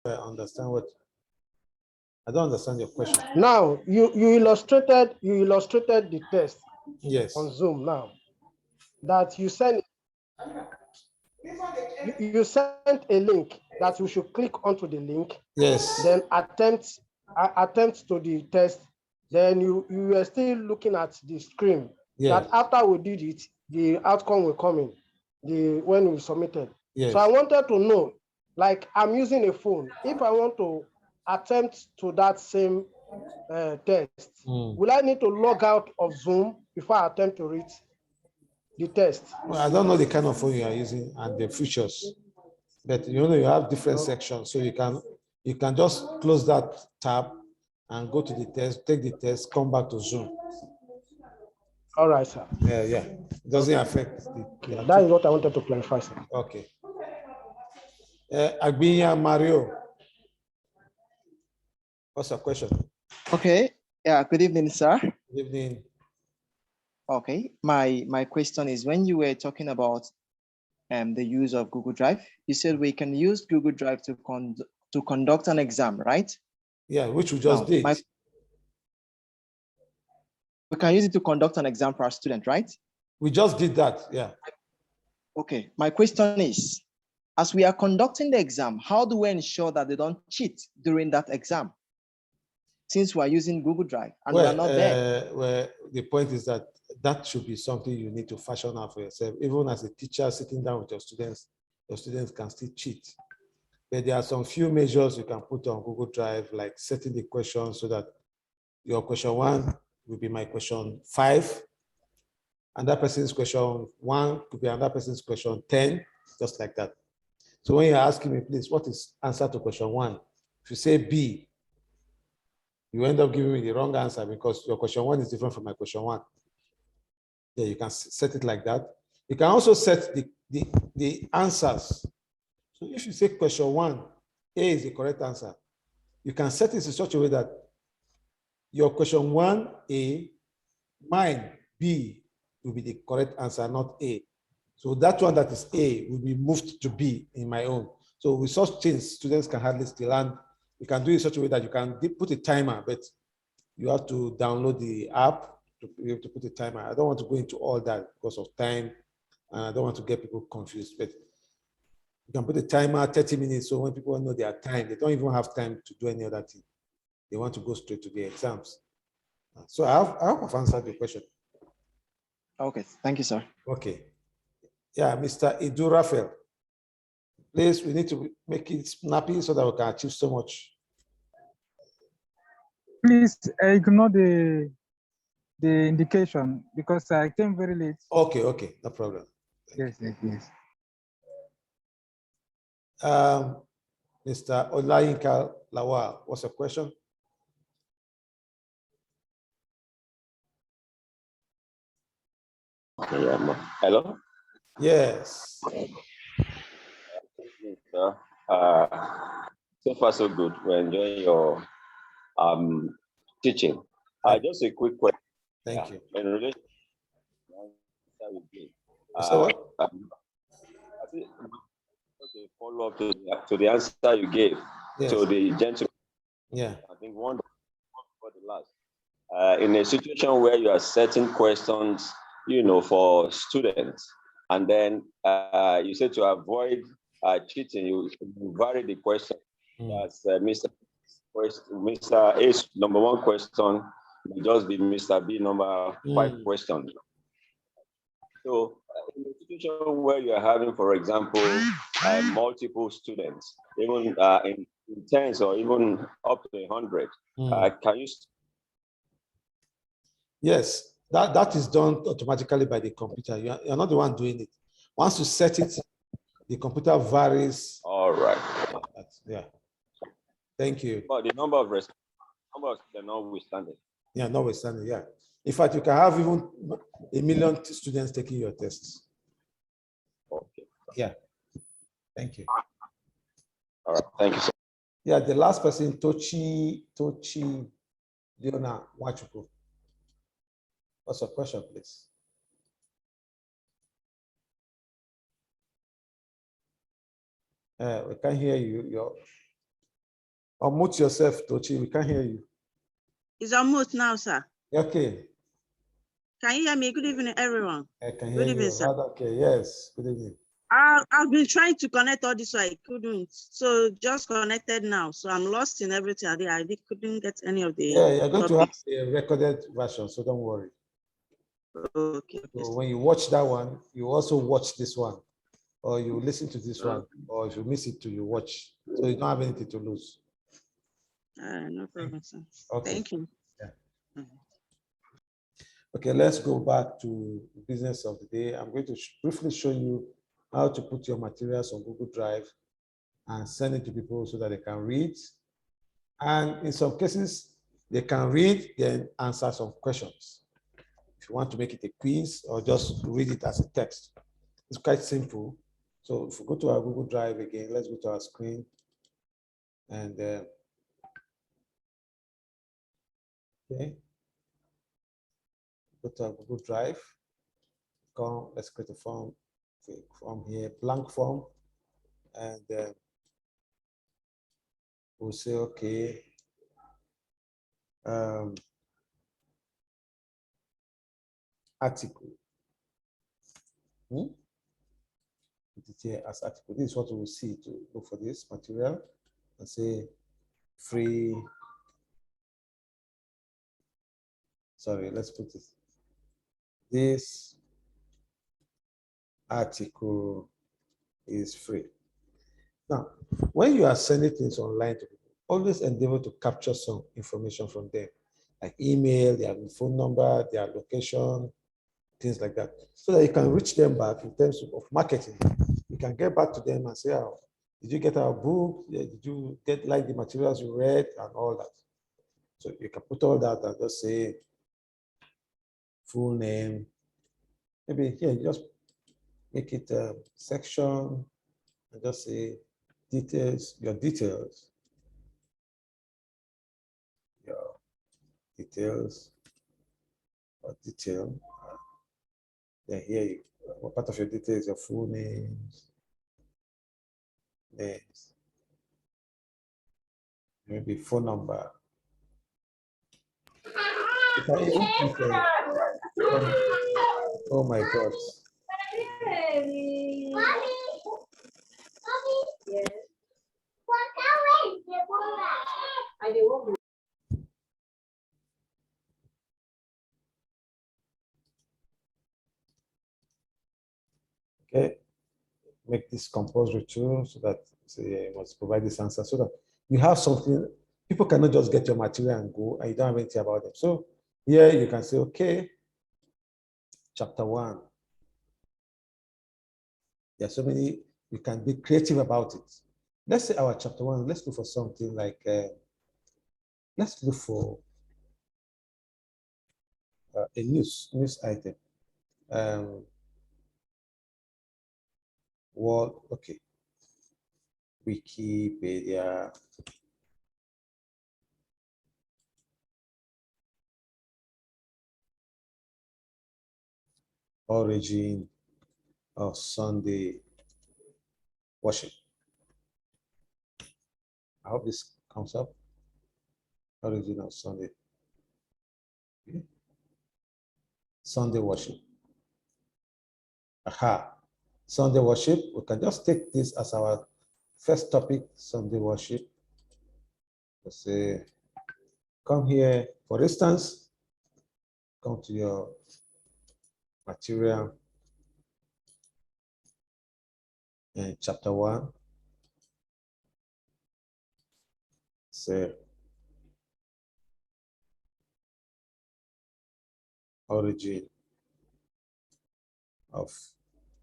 I understand what. I don't understand your question. Now you illustrated the test Yes. on Zoom now that you sent. You sent a link that we should click onto the link. Yes. Then attempt to the test. Then you are still looking at the screen. Yes. That after we did it, the outcome will come in. When we submitted. Yes. So I wanted to know, like I'm using a phone. If I want to attempt to that same test, will I need to log out of Zoom before I attempt to read the test? Well, I don't know the kind of phone you are using and the features, but you know you have different sections, so you can just close that tab and go to the test, take the test, come back to Zoom. All right, sir. Yeah. It doesn't affect the that is what I wanted to clarify, sir. Okay. Agbinya Mario, what's your question? Okay. Yeah. Good evening, sir. Good evening. Okay. My question is, when you were talking about the use of Google Drive, you said we can use Google Drive to conduct an exam, right? Yeah, which we just did. We can use it to conduct an exam for our student, right? We just did that, yeah. Okay, my question is, as we are conducting the exam, how do we ensure that they don't cheat during that exam? Since we are using Google Drive and we are not there. Well, the point is that should be something you need to fashion out for yourself. Even as a teacher sitting down with your students can still cheat. But there are some few measures you can put on Google Drive, like setting the question so that your question 1 will be my question 5. And that person's question 1 could be another person's question 10, just like that. So when you're asking me, please, what is answer to question 1? If you say B, you end up giving me the wrong answer because your question 1 is different from my question 1. Yeah, you can set it like that. You can also set the answers. So if you say question 1, A is the correct answer, you can set it in such a way that your question 1A, mine B will be the correct answer, not A. So that one that is A will be moved to B in my own. So with such things, students can hardly still learn. You can do it in such a way that you can put a timer, but you have to download the app to be able to put a timer. I don't want to go into all that because of time, and I don't want to get people confused, but you can put a timer 30 minutes, so when people know their time, they don't even have time to do any other thing. They want to go straight to the exams. So I hope I've answered your question. Okay, thank you, sir. Okay. Yeah, Mr. Idu Raphael, please, we need to make it snappy so that we can achieve so much. Please ignore the indication because I came very late. Okay, no problem. Yes. Mr. Olayinka Lawal, what's your question? Hello? Yes. So far, so good. We're enjoying your teaching. Just a quick question. Thank you. In relation to follow up to the answer you gave to the gentleman. Yeah. I think one for the last. In a situation where you are setting questions, for students, and then you said to avoid cheating, you vary the question. That's Mr. A's number 1 question will just be Mr. B number 5 question. So in a situation where you're having, for example, multiple students, even in tens or even up to 100, can you? Yes, that is done automatically by the computer. You're not the one doing it. Once you set it, the computer varies. All right. Yeah. Thank you. But the number of they're notwithstanding. Yeah, notwithstanding, yeah. In fact, you can have even 1 million students taking your tests. Okay. Yeah. Thank you. All right. Thank you, sir. Yeah, the last person, Tochi Leona Wachuku. What's your question, please? We can't hear you. Unmute yourself, Tochi. We can't hear you. It's on mute now, sir. Okay. Can you hear me? Good evening, everyone. I can hear you. Sir. Okay, yes. Good evening. I've been trying to connect all this, so I couldn't. So just connected now. So I'm lost in everything. I couldn't get any of the. Yeah, you're going topics. to have a recorded version, so don't worry. Okay. So when you watch that one, you also watch this one, or you listen to this one, or if you miss it too, you watch. So you don't have anything to lose. No problem, sir. Okay. Thank you. Yeah. Okay, let's go back to the business of the day. I'm going to briefly show you how to put your materials on Google Drive and send it to people so that they can read. And in some cases, they can read, then answer some questions. If you want to make it a quiz or just read it as a text, it's quite simple. So if we go to our Google Drive again, let's go to our screen and okay. Go to our Google Drive. Come, let's create a form here, blank form, and we'll say okay. Article. Put it here as article. This is what we will see to look for this material and say free. Sorry, let's put it. This article is free. Now, when you are sending things online to people, always endeavor to capture some information from them, like email, their phone number, their location, things like that, so that you can reach them back in terms of marketing. You can get back to them and say, oh, did you get our book? Did you like the materials you read and all that? So you can put all that and just say full name. Maybe here, you just make it a section and just say details, your details. Or detail. Then here, what part of your details, your full names, maybe phone number. Oh my God. Okay, make this compulsory too, so that you must provide this answer so that you have something. People cannot just get your material and go, and you don't have anything about them. So here you can say, okay, chapter 1. There are so many, you can be creative about it. Let's say our chapter 1, let's look for something like, let's look for a news item. Well, okay. Wikipedia. Origin of Sunday worship. I hope this comes up. Origin of Sunday. Okay. Sunday worship. Aha. Sunday worship. We can just take this as our first topic, Sunday worship. Let's say, come here, for instance, come to your material in chapter 1. Say, origin of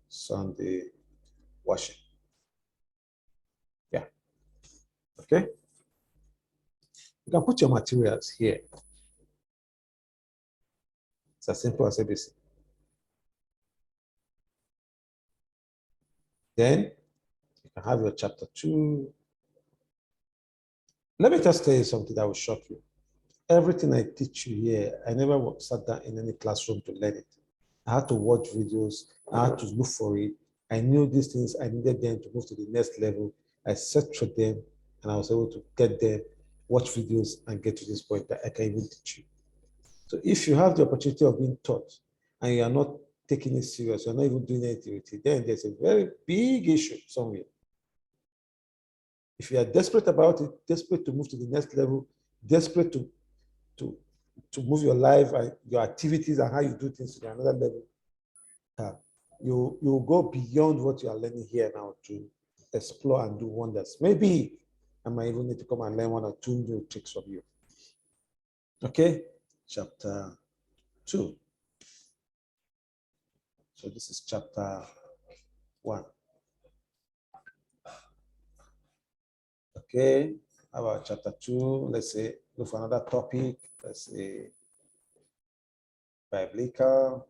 Sunday worship. Yeah. Okay. You can put your materials here. It's as simple as ABC. Then you can have your chapter 2. Let me just tell you something that will shock you. Everything I teach you here, I never sat down in any classroom to learn it. I had to watch videos. I had to look for it. I knew these things. I needed them to move to the next level. I searched for them and I was able to get them, watch videos, and get to this point that I can even teach you. So if you have the opportunity of being taught and you are not taking it serious, you're not even doing anything with it, then there's a very big issue somewhere. If you are desperate about it, desperate to move to the next level, desperate to move your life and your activities and how you do things to another level, you go beyond what you are learning here now to explore and do wonders. Maybe I might even need to come and learn 1 or 2 new tricks from you. Okay, chapter 2. So this is chapter 1. Okay, how about chapter 2? Let's say, look for another topic. Let's say, biblical.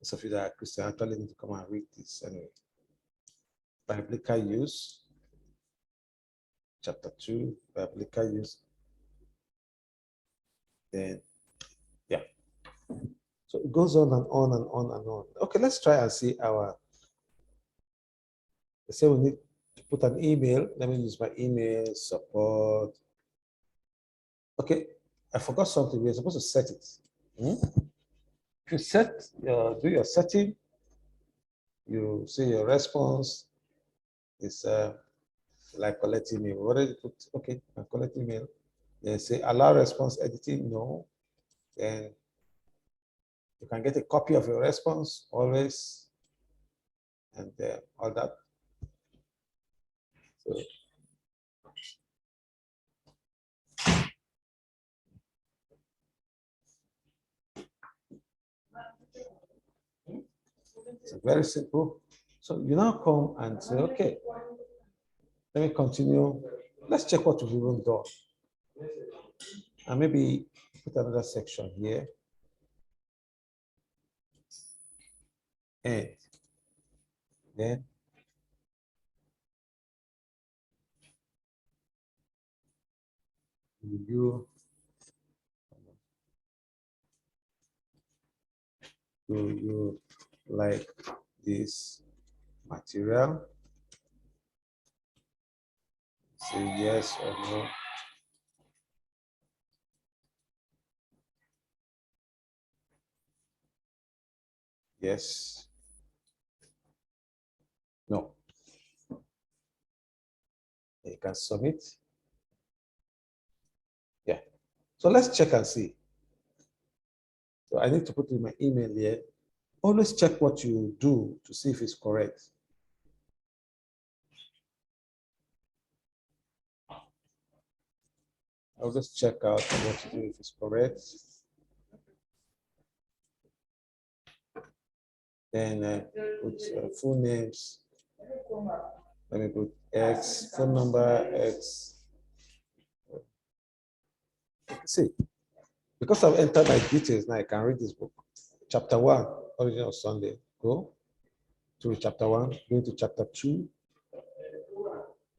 Some of you that are Christian actually need to come and read this anyway. Biblical use. Chapter 2, biblical use. Then, yeah. So it goes on and on and on and on. Okay, let's try and see our, let's say we need to put an email. Let me use my email, support. Okay, I forgot something. We're supposed to set it. If you set, do your setting, you see your response is like collect email. We already put, okay, collect email. Then say allow response editing, no. Then you can get a copy of your response always, and all that. So, it's very simple. So you now come and say, okay, let me continue. Let's check what we've even done. And maybe put another section here. And then do you like this material? Say yes or no. Yes. No. You can submit. Yeah. So let's check and see. So I need to put in my email here. Always check what you do to see if it's correct. I'll just check out what to do if it's correct. Then put full names. Let me put X, phone number, X. See, because I've entered my details now, I can read this book. Chapter 1, Origin of Sunday. Go to chapter 1, go to chapter 2,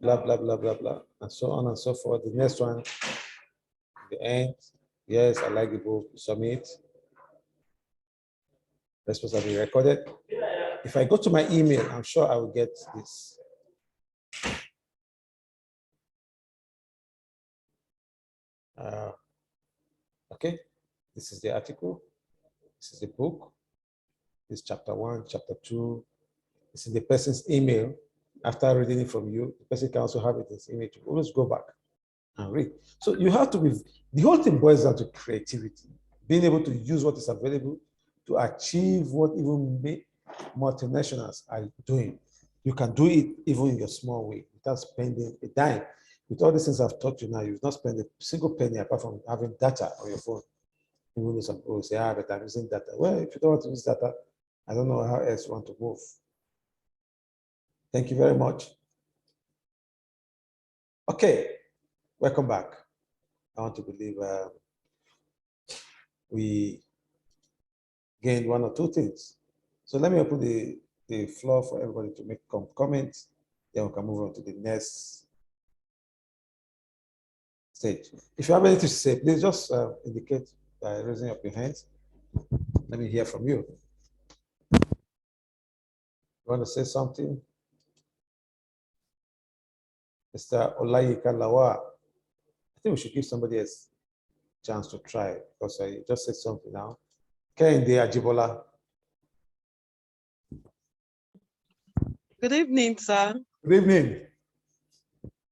blah, blah, blah, blah, blah, and so on and so forth. The next one, the end. Yes, I like the book. Submit. That's supposed to be recorded. If I go to my email, I'm sure I will get this. Okay, this is the article. This is the book. This is chapter 1, chapter 2. This is the person's email. After reading it from you, the person can also have it in his email. You always go back and read. So you have to be, the whole thing boils down to creativity, being able to use what is available to achieve what even multinationals are doing. You can do it even in your small way without spending a dime. With all the things I've taught you now, you've not spent a single penny apart from having data on your phone. Even though some people say, but I'm using data. Well, if you don't want to use data, I don't know how else you want to move. Thank you very much. Okay, welcome back. I want to believe we gained 1 or 2 things. So let me open the floor for everybody to make comments. Then we can move on to the next stage. If you have anything to say, please just indicate by raising up your hands. Let me hear from you. want to say something? Mr. Olayika Lawa. I think we should give somebody else a chance to try because I just said something now. Kehinde Ajibola. Good evening, sir. Good evening.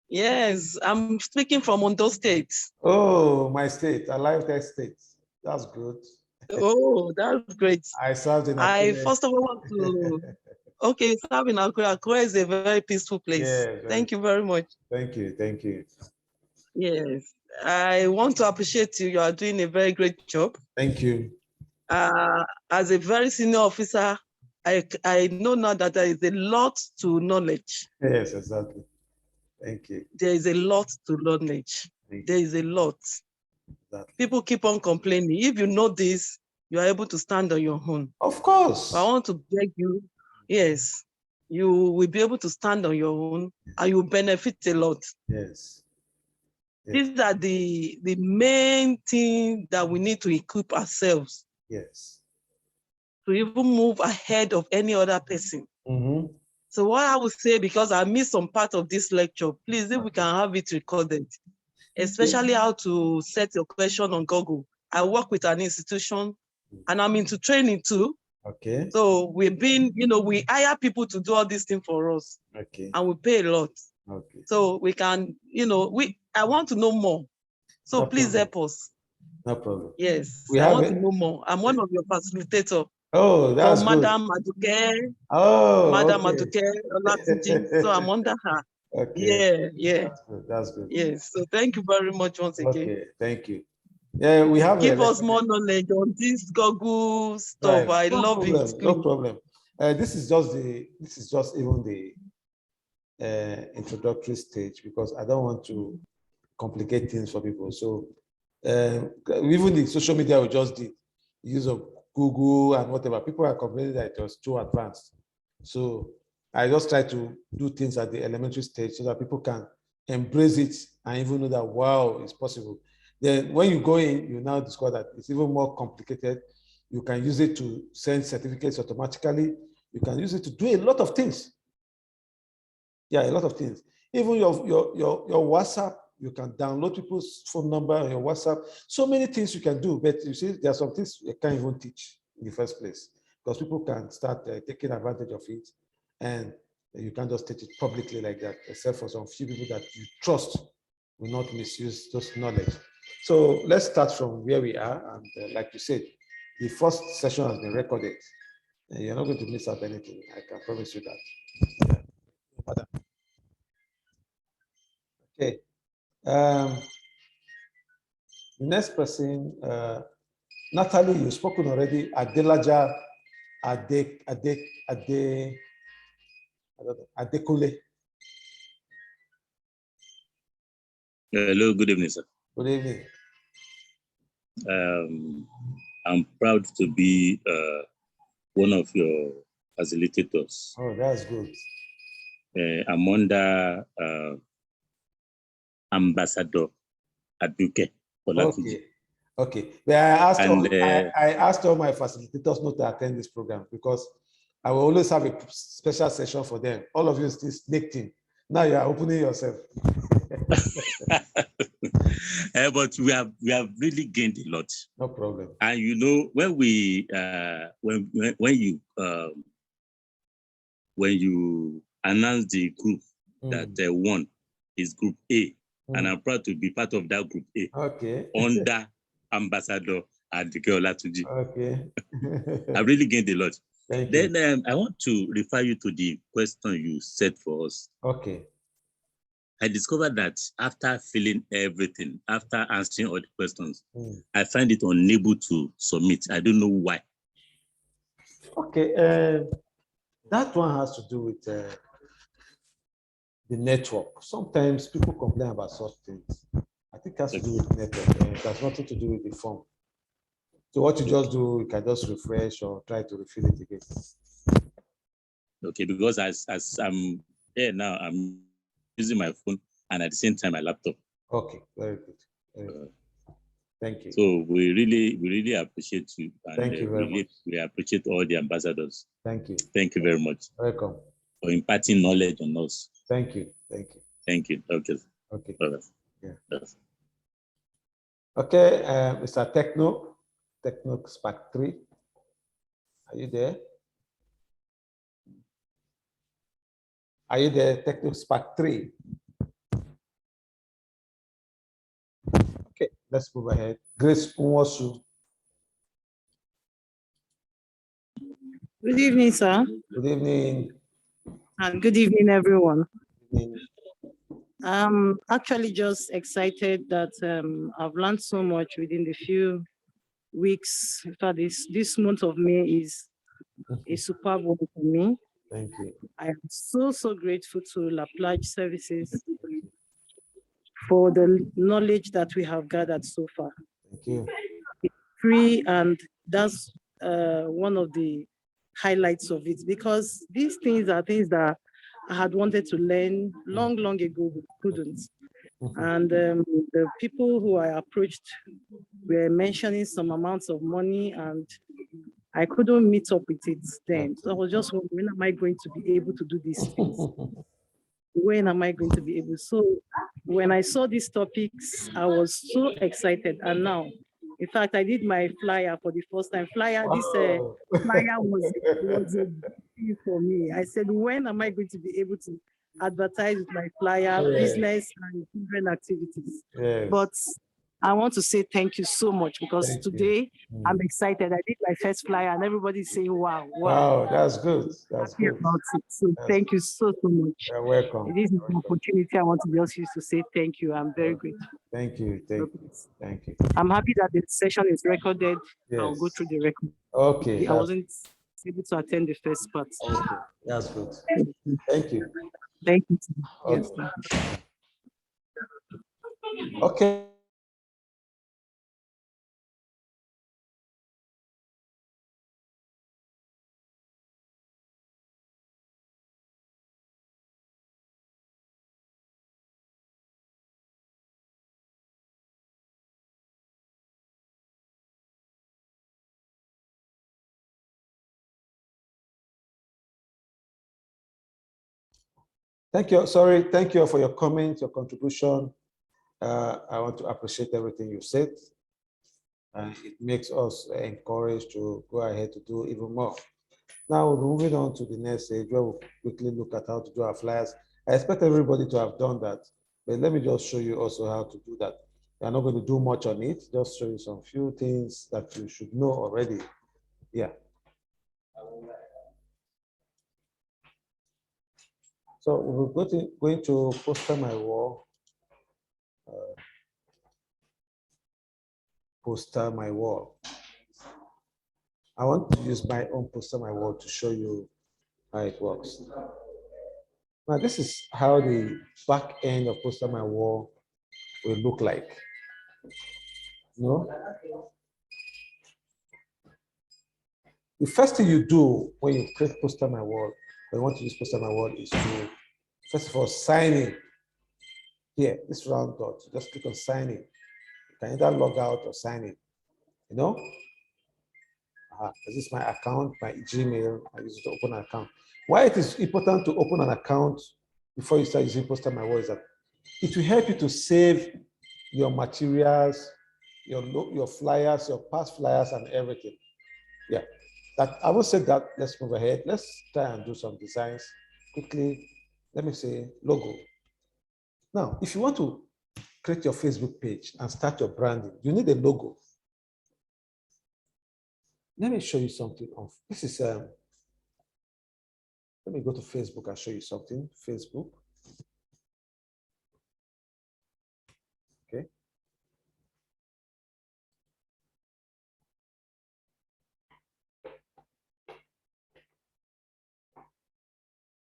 Yes, I'm speaking from Ondo State. Oh, my state. I like that state. That's good. Oh, that's great. I served in I Akure. first of all want to, okay, serving Akure. Akure is a very peaceful place. Yeah, Thank you very much. Thank you. Thank you. Yes, I want to appreciate you. You are doing a very great job. Thank you. As a very senior officer, I know now that there is a lot to knowledge. Yes, exactly. Thank you. There is a lot to knowledge. There is a lot. Exactly. People keep on complaining. If you know this, you are able to stand on your own. Of course. I want to beg you, yes, you will be able to stand on your own and you benefit a lot. Yes. These are the main thing that we need to equip ourselves. Yes. To even move ahead of any other person. Mm-hmm. So what I would say, because I missed some part of this lecture, please, if we can have it recorded, especially how to set your question on Google. I work with an institution and I'm into training too. Okay. So we've been, we hire people to do all these things for us. Okay. And we pay a lot. Okay. So we can, I want to know more. So please help us. No problem. Yes, I want to know more. I'm one of your facilitators. Oh, that's good. Madam Aduke. Oh, Madam okay. Aduke, so I'm under her. Okay. Yeah. That's good. Yes. So thank you very much once again. Okay, thank you. Yeah, we have give us more knowledge on this Google stuff. Right. I love it. No problem. This is just even the introductory stage because I don't want to complicate things for people. So even the social media we just did, use of Google and whatever, people are complaining that it was too advanced. So I just try to do things at the elementary stage so that people can embrace it and even know that, wow, it's possible. Then when you go in, you now discover that it's even more complicated. You can use it to send certificates automatically. You can use it to do a lot of things. Yeah, a lot of things. Even your WhatsApp, you can download people's phone number on your WhatsApp. So many things you can do, but you see, there are some things you can't even teach in the first place because people can start taking advantage of it, and you can't just teach it publicly like that, except for some few people that you trust will not misuse those knowledge. So let's start from where we are, and like you said, the first session has been recorded, and you're not going to miss out anything. I can promise you that. Okay. The next person, Natalie, you've spoken already. Adelaja Adekule. Hello, good evening, sir. Good evening. I'm proud to be one of your facilitators. Oh, that's good. I'm under Ambassador Aduke Olatuji. Okay. But I asked all my facilitators not to attend this program because I will always have a special session for them. All of you still snake team. Now you are opening yourself. But we have really gained a lot. No problem. And when we when you announce the group that won is Group A, and I'm proud to be part of that Group A. Okay. Under Ambassador Aduke Olatuji. Okay. I really gained a lot. Thank you. Then I want to refer you to the question you set for us. Okay. I discovered that after filling everything, after answering all the questions, I find it unable to submit. I don't know why. Okay. That one has to do with the network. Sometimes people complain about such things. I think it has to do with the network. And it has nothing to do with the form. So what you just do, you can just refresh or try to refill it again. Okay, because as I'm here now, I'm using my phone and at the same time my laptop. Okay, very good. Very good. Thank you. So we really appreciate you. And Thank you very much. We appreciate all the ambassadors. Thank you. Thank you very much. Welcome. For imparting knowledge on us. Thank you. Thank you. Thank you. Okay. Okay. Yeah. Okay, Mr. Techno Spark 3. Are you there? Are you there, Techno Spark 3? Okay, let's move ahead. Grace Unwosu. Good evening, sir. Good evening. And good evening, everyone. Good evening. I'm actually just excited that I've learned so much within the few weeks. In fact, this month of May is a superb one for me. Thank you. I am so grateful to Laplace Services for the knowledge that we have gathered so far. Thank you. It's free, and that's one of the highlights of it, because these things are things that I had wanted to learn long ago, but couldn't. And the people who I approached were mentioning some amounts of money, and I couldn't meet up with it then. So I was just wondering, when am I going to be able to do these things? When am I going to be able? So when I saw these topics, I was so excited. And now, in fact, I did my flyer for the first time. This flyer was a big thing for me. I said, when am I going to be able to advertise with my flyer, business and children activities? Yes. But I want to say thank you so much, because today I'm excited. I did my first flyer and everybody's saying, wow. Wow, that's good. That's happy good. about it. So thank you so much. You're welcome. This is an opportunity I want to just use to say thank you. I'm very grateful. Thank you. Thank you. I'm happy that the session is recorded. Yes. I'll go through the record. Okay. I wasn't able to attend the first part. Okay. That's good. Thank you. Thank you. Okay. Yes. Okay. Thank you. Sorry. Thank you for your comments, your contribution. I want to appreciate everything you said. It makes us encouraged to go ahead to do even more. Now, moving on to the next stage, where we'll quickly look at how to do our flyers. I expect everybody to have done that, but let me just show you also how to do that. I'm not going to do much on it, just show you some few things that you should know already. Yeah. So we're going to poster my wall. Poster my wall. I want to use my own poster my wall to show you how it works. Now, this is how the back end of poster my wall will look like. No? The first thing you do when you create poster my wall, when you want to use poster my wall, is to first of all sign in. Here, this round dot, just click on sign in. You can either log out or sign in. You know? This is my account, my Gmail. I use it to open an account. Why it is important to open an account before you start using poster my wall is that it will help you to save your materials, your flyers, your past flyers, and everything. Yeah. That I will say that. Let's move ahead. Let's try and do some designs quickly. Let me say logo. Now, if you want to create your Facebook page and start your branding, you need a logo. Let me show you something. This is let me go to Facebook and show you something. Facebook. Okay.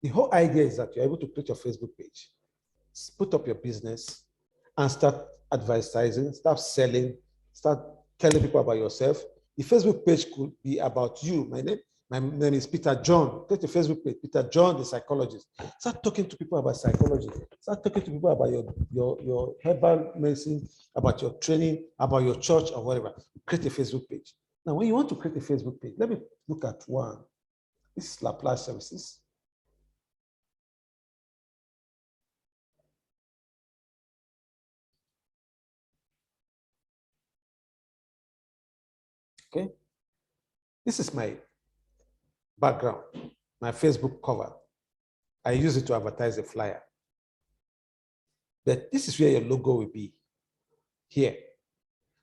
The whole idea is that you're able to create your Facebook page, put up your business, and start advertising, start selling, start telling people about yourself. The Facebook page could be about you. My name is Peter John. Create a Facebook page, Peter John, the psychologist. Start talking to people about psychology. Start talking to people about your herbal medicine, about your training, about your church or whatever. Create a Facebook page. Now, when you want to create a Facebook page, let me look at one. This is Laplace Services. Okay. This is my background, my Facebook cover. I use it to advertise a flyer. But this is where your logo will be, here.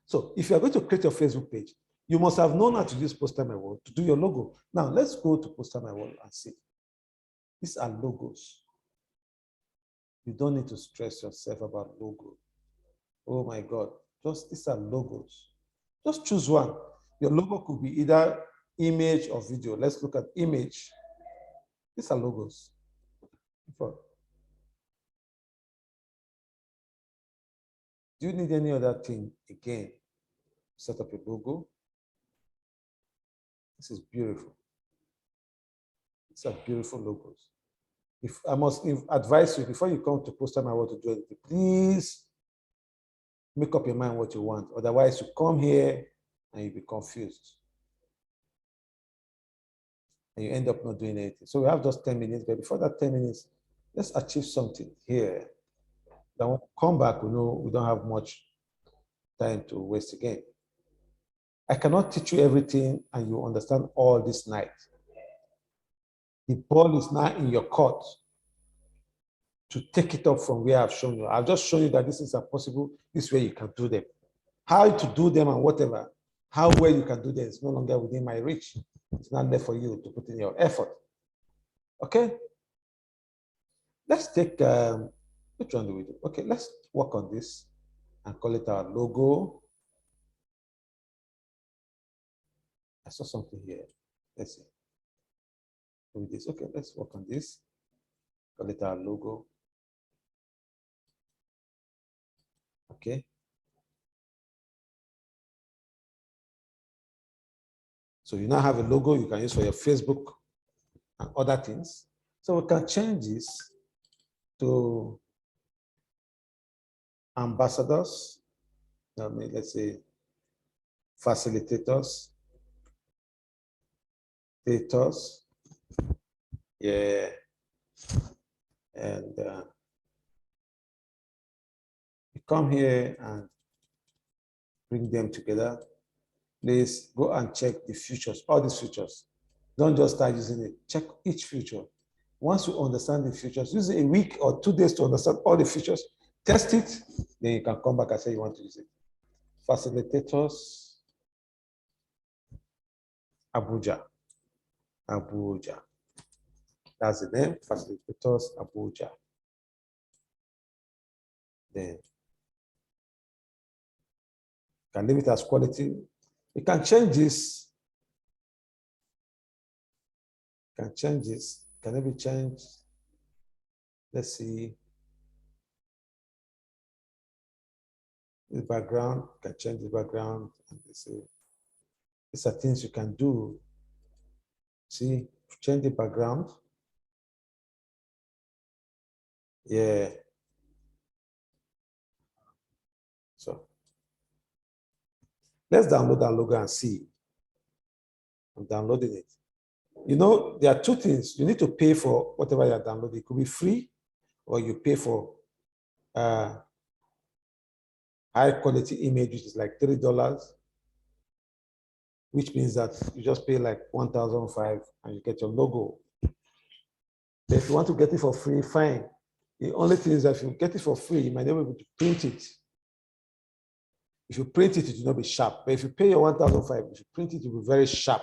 So if you're going to create your Facebook page, you must have known how to use Poster My World to do your logo. Now let's go to Poster My World and see. These are logos. You don't need to stress yourself about logo. Oh my God, these are logos. Just choose one. Your logo could be either image or video. Let's look at image. These are logos. Do you need any other thing again? Set up a logo. This is beautiful. These are beautiful logos. If I must advise you, before you come to Poster My World to do anything, please make up your mind what you want. Otherwise, you come here and you be confused. And you end up not doing anything. So we have just 10 minutes, but before that 10 minutes, let's achieve something here. Then when we come back, we know we don't have much time to waste again. I cannot teach you everything and you understand all this night. The ball is now in your court to take it up from where I've shown you. I've just shown you that this is possible. This way you can do them. How to do them and whatever, how well you can do them is no longer within my reach. It's not there for you to put in your effort. Okay? Let's take, which one do we do? Okay, let's work on this and call it our logo. I saw something here. Let's see. With this. Okay, let's work on this. Call it our logo. Okay. So you now have a logo you can use for your Facebook and other things. So we can change this to ambassadors. Let's say facilitators, creators. Yeah. And you come here and bring them together. Please go and check the features, all these features. Don't just start using it. Check each feature. Once you understand the features, use a week or 2 days to understand all the features. Test it, then you can come back and say you want to use it. Facilitators, Abuja. Abuja. That's the name, Facilitators, Abuja. Then you can leave it as quality. You can change this. Can change this. Can it be changed? Let's see. The background, can change the background. And these are things you can do. See, change the background. Yeah. So let's download that logo and see. I'm downloading it. You know, there are two things. You need to pay for whatever you're downloading. It could be free, or you pay for high quality image, which is like $3, which means that you just pay like $1,500 and you get your logo. But if you want to get it for free, fine. The only thing is that if you get it for free, you might not be able to print it. If you print it, it will not be sharp. But if you pay your $1,500, if you print it, it will be very sharp.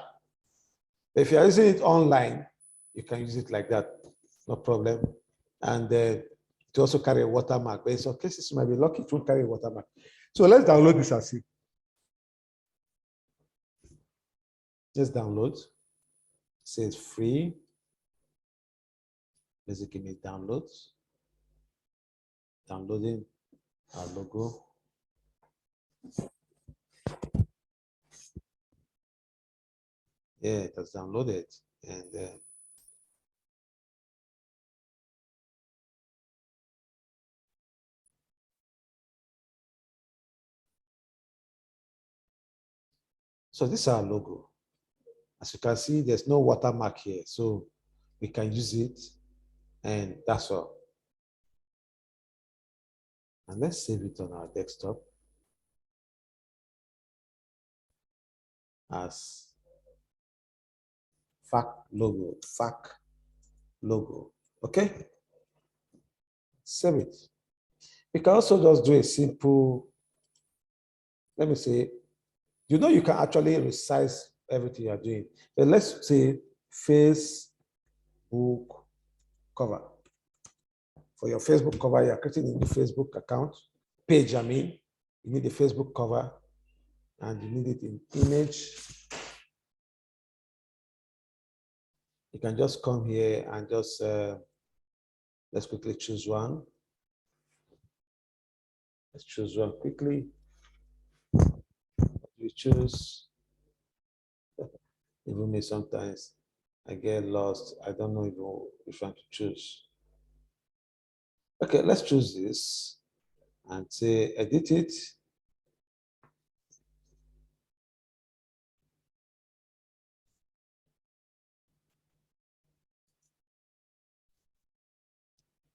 But if you're using it online, you can use it like that, no problem. And it also carry a watermark. But in some cases, you might be lucky to carry a watermark. So let's download this and see. Let's download. It says free. Let's give me downloads. Downloading our logo. Yeah, it has downloaded. And so this is our logo. As you can see, there's no watermark here, so we can use it, and that's all. And let's save it on our desktop as FAQ logo. Okay, save it. We can also just do a simple, let me say, you know, you can actually resize everything you're doing. But let's say Facebook cover. For your Facebook cover, you're creating a new Facebook account, page, I mean, you need a Facebook cover and you need it in image. You can just come here and just, let's quickly choose one. Let's choose one quickly. You choose, even me sometimes, I get lost. I don't know even which one to choose. Okay, let's choose this and say edit it.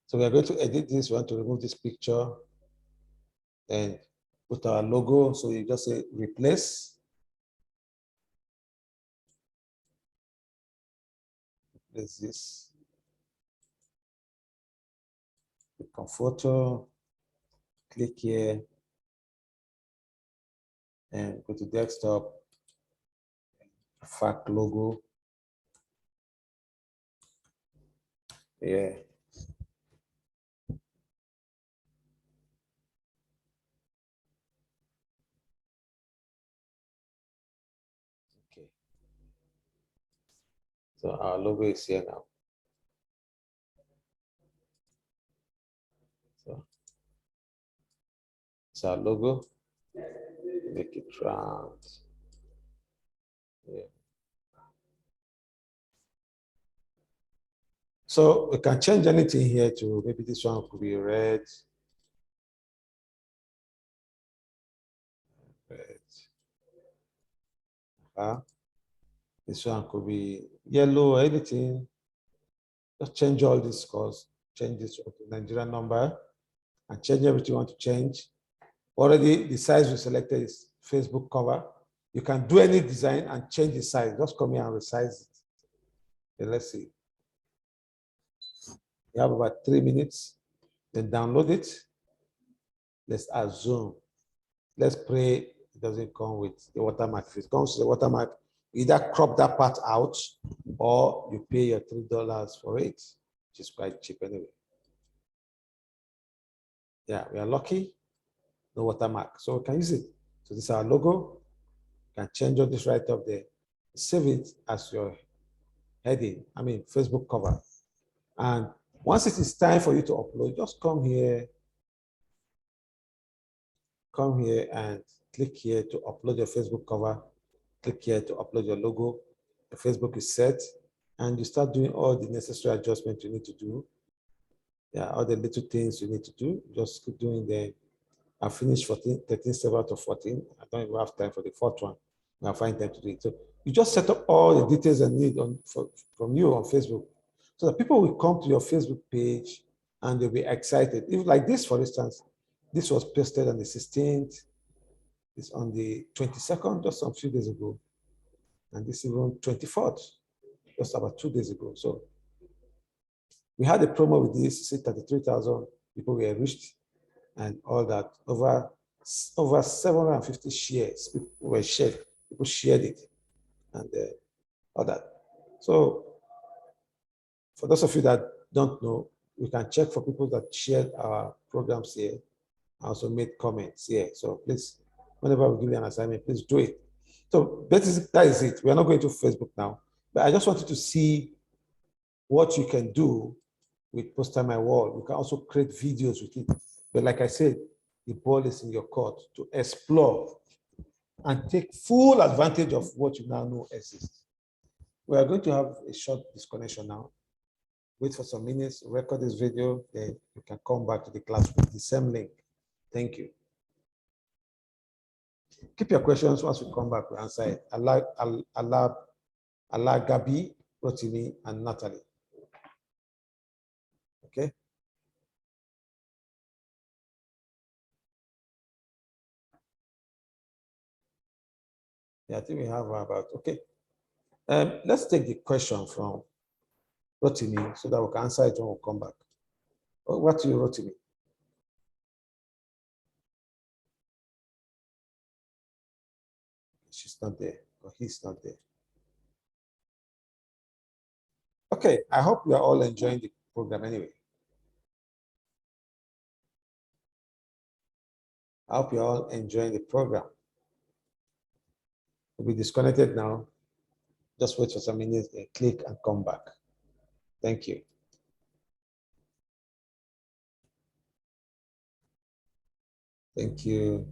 So we are going to edit this. We want to remove this picture and put our logo. So you just say replace. Replace this. Click on photo. Click here and go to desktop. FAQ logo. Yeah. Okay. So our logo is here now. So it's our logo. Make it round. Yeah. So we can change anything here to maybe this one could be red. Red. This one could be yellow, anything. Just change all these scores. Change this to Nigerian number and change everything you want to change. Already the size we selected is Facebook cover. You can do any design and change the size. Just come here and resize it. Okay, let's see. You have about 3 minutes. Then download it. Let's add zoom. Let's pray it doesn't come with the watermark. If it comes with the watermark, either crop that part out or you pay your $3 for it, which is quite cheap anyway. Yeah, we are lucky. No watermark. So we can use it. So this is our logo. You can change all this right up there. Save it as your heading, I mean, Facebook cover. And once it is time for you to upload, just come here and click here to upload your Facebook cover. Click here to upload your logo. The Facebook is set, and you start doing all the necessary adjustments you need to do. Yeah, all the little things you need to do. Just keep doing them. I finished 13 steps out of 14. I don't even have time for the fourth one. I'll find time to do it. So you just set up all the details I need from you on Facebook, so that people will come to your Facebook page and they'll be excited. If like this, for instance, this was posted on the 16th. It's on the 22nd, just a few days ago. And this is on 24th, just about 2 days ago. So we had a promo with this, 33,000 people were reached and all that. Over 750 shares were shared. People shared it and all that. So for those of you that don't know, we can check for people that shared our programs here. I also made comments here. So please, whenever we give you an assignment, please do it. So that is it. We are not going to Facebook now, but I just wanted to see what you can do with Poster My Wall. You can also create videos with it. But like I said, the ball is in your court to explore and take full advantage of what you now know exists. We are going to have a short disconnection now. Wait for some minutes, record this video, then you can come back to the class with the same link. Thank you. Keep your questions. Once we come back, we answer it. Allah, Gabi, Rotimi, and Natalie. Okay. Yeah, I think we have about, okay. Let's take the question from Rotimi so that we can answer it when we come back. What do you, Rotimi? She's not there, or he's not there. Okay, I hope we are all enjoying the program anyway. I hope you're all enjoying the program. We'll be disconnected now. Just wait for some minutes, then click and come back. Thank you. Thank you.